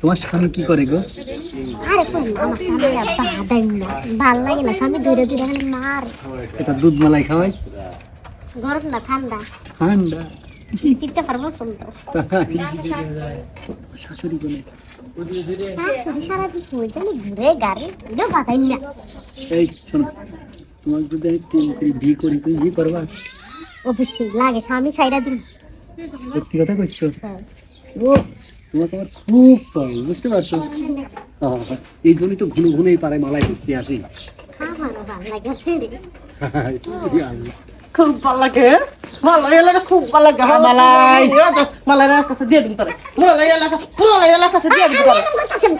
তোমার স্বামী কি করে গো? আরে কই আমার স্বামী বাদাই না ভাল লাগে না, স্বামী দূরে দূরে গেলে মার। এটা দুধ মালাই খাওয়াই? গরম না ঠান্ডা ঠান্ডা দিতে পারবো শুনতো। শাশুড়ি বলে শাশুড়ি সারাদিন কই জানি ঘুরে গাড়ি বাদাই না। এই শোনো, তোমার যদি আমি প্রেম করি বিয়ে করি তুমি বিয়ে করবা? অবশ্যই লাগে, স্বামী ছাইরা দিন। সত্যি কথা কইছো? ও তোমাকে আমার খুব চল, বুঝতে পারছো? এই জন্যই তো ঘুনে ঘুনেই পারে মালাই খুঁজতে আসি। আমারও ভাল লাগে। খুব ভালো লাগে, মালাইয়ার খুব ভালো লাগে। মালাই মালাইয়ার কাছে দিয়ে দিন তোরে, মালাইয়ার কাছে দিয়ে দিন তোরে।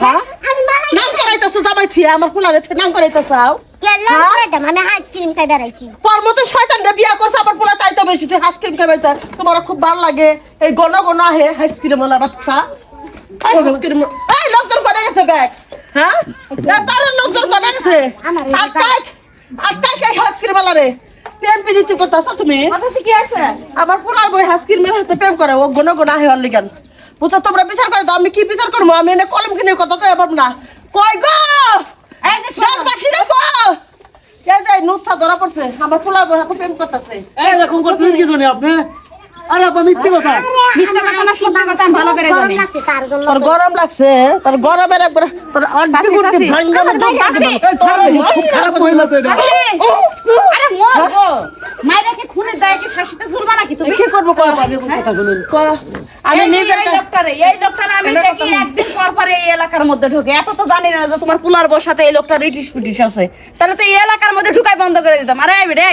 হ্যাঁ আমি মালাই নাম করাইতেছ জামাই থিয়া আমার পোলারে নাম করাইতেছাও। কেলা করে দাম, আমি আইসক্রিম খাই বেড়াইছি। তোর মতো শয়তানরা বিয়া করছে আমার পোলা চাইতে বেশি, তুই আইসক্রিম খাবে চাই। তোমার খুব ভালো লাগে এই গণ গণ আহে আইসক্রিম ওলা বাচ্চা। আইসক্রিম এই লোকজন করে গেছে ব্যাগ। হ্যাঁ তার লোকজন করে গেছে। আর তাই আইসক্রিম ওলা রে প্রেম প্রীতি করতেছ তুমি? কি আছে? আমার পোলার বই আইসক্রিমের হাতে প্রেম করে, ও গণ গণ আহে অল্লি গান। বুঝছো তোমরা বিচার করে দাও, আমি কি বিচার করবো? আমি এনে কলম কিনে কত কয়ে পাব না। কই গো এই যে শোনো, দেশবাসী রে গো, এই যে নুথা ধরা পড়ছে আমার পোলার বই হাতে প্রেম করতেছে। এরকম করতেছেন কি জানি আপনি? আরে আপা মিথ্যে কথা। মিথ্যা কথা না সত্যি কথা আমি ভালো করে জানি। লাগছে তার জন্য। তোর গরম লাগছে, তোর গরমের একবার তোর আন্টি গুড়ি চাচি। ভাঙ্গা আমার ভাই চাচি। এই ছাড়ো, খুব খারাপ মহিলা তো এটা। আরে মরবো, মাইরাকে খুনে দেয় কি ফাঁসিতে ঝুলবা নাকি তুমি? কি করবো কো? কথা শুনুন। কো আমি এই নিজের এই লোকটারে আমি দেখি একদিন পর পর এই এলাকার মধ্যে ঢোকে। এত তো জানি না যে তোমার পুলার বর সাথে এই লোকটা রিটিশ পিটিশ আছে। তাহলে তো এই এলাকার মধ্যে ঢুকাই বন্ধ করে দিতাম। আরে এই বেড়ে,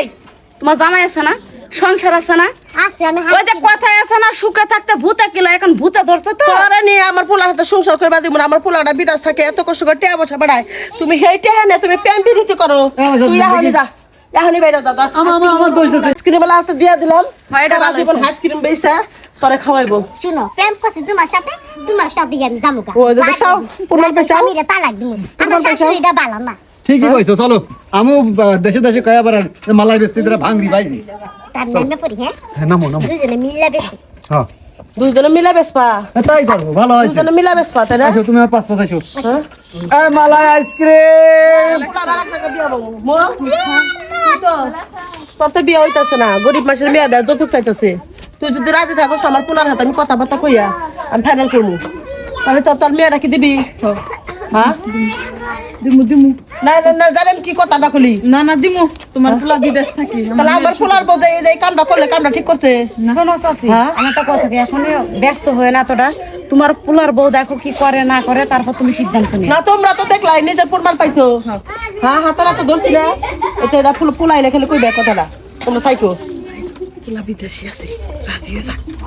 তোমার জামাই আছে না, সংসার আছে না, আছে আমি ওই যে কথায় আছে না সুখে থাকতে ভূতে কিলো, এখন ভূতে ধরছে তো। তোরা নিয়ে আমার পোলার হাতে সংসার করে দিব না। আমার পোলাটা বিরাজ থাকে, এত কষ্ট করে টিয়া বসা বেড়ায়। তুমি সেইটা হেনে তুমি প্রেম প্রীতি করো। তুই এখনই যা, এখনই বাইরে দাদা। আমার দোষ দিছে। আইসক্রিম বেলা হাতে দিয়ে দিলাম, হয়, এটা সারা ভালো জীবন হয়েছে। আইসক্রিম বেচা তোরে খাওয়াইবো। শুনো, প্রেম করছি তোমার সাথে আমি যাবো গা। ওই যে দেখছাও, পুনর পেছাও। আমি রে তালাক দিব। আমার পেছাও। শাশুড়িটা ভালো না। ঠিকই কইছো, চলো আমিও দেশে দেশে কয়া বেড়ান মালাই বেচতে তোরা ভাঙরি পাইছি। তার নামে পড়ি। হ্যাঁ, হ্যাঁ নামো নামো। দুজনে মিললে বেশি। হ্যাঁ দুইজনে মিলা বেসপা, তাই করবো, ভালো হয়েছে। দুইজনে মিলা বেসপা তাই না? আসো তুমি আমার পাঁচটা আসো। এই মালাই আইসক্রিম। তোর তো বিয়ে হইতাছে না, গরিব মানুষের মেয়ে দেয় যৌতুক চাইতেছে। তুই যদি রাজি থাকো আমার পোলার হাতে আমি কথাবার্তা কইয়া আমি ফাইনাল করবো, তাহলে তোর মেয়েরা কি দিবি? হ্যাঁ দিমু না না না, জানেন কি কথাটা খুলি? না না দিমু, তোমার পুলা বিদেশ থাকি। তাহলে আমার পোলার বোঝে এই কামটা করলে কামটা ঠিক করছে। শোনো চাচি, হ্যাঁ? আমি একটা কথা কি, এখন ব্যস্ত হয়ে না তোরা, তোমার পুলার বউ দেখো কি করে না করে, তারপর তুমি সিদ্ধান্ত নিও। না তোমরা তো দেখলাই নিজের প্রমাণ পাইছো। হ্যাঁ হাতারা তো ধরছি না, এটা এটা পোলাইলে খেলে কইবে কথাটা তোমরা চাইকো।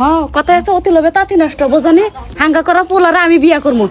হ্যাঁ কথা আছে, অতি লোভে তাঁতি নষ্ট, বোঝানি হাঙ্গা করা পুলারে আমি বিয়া করবো।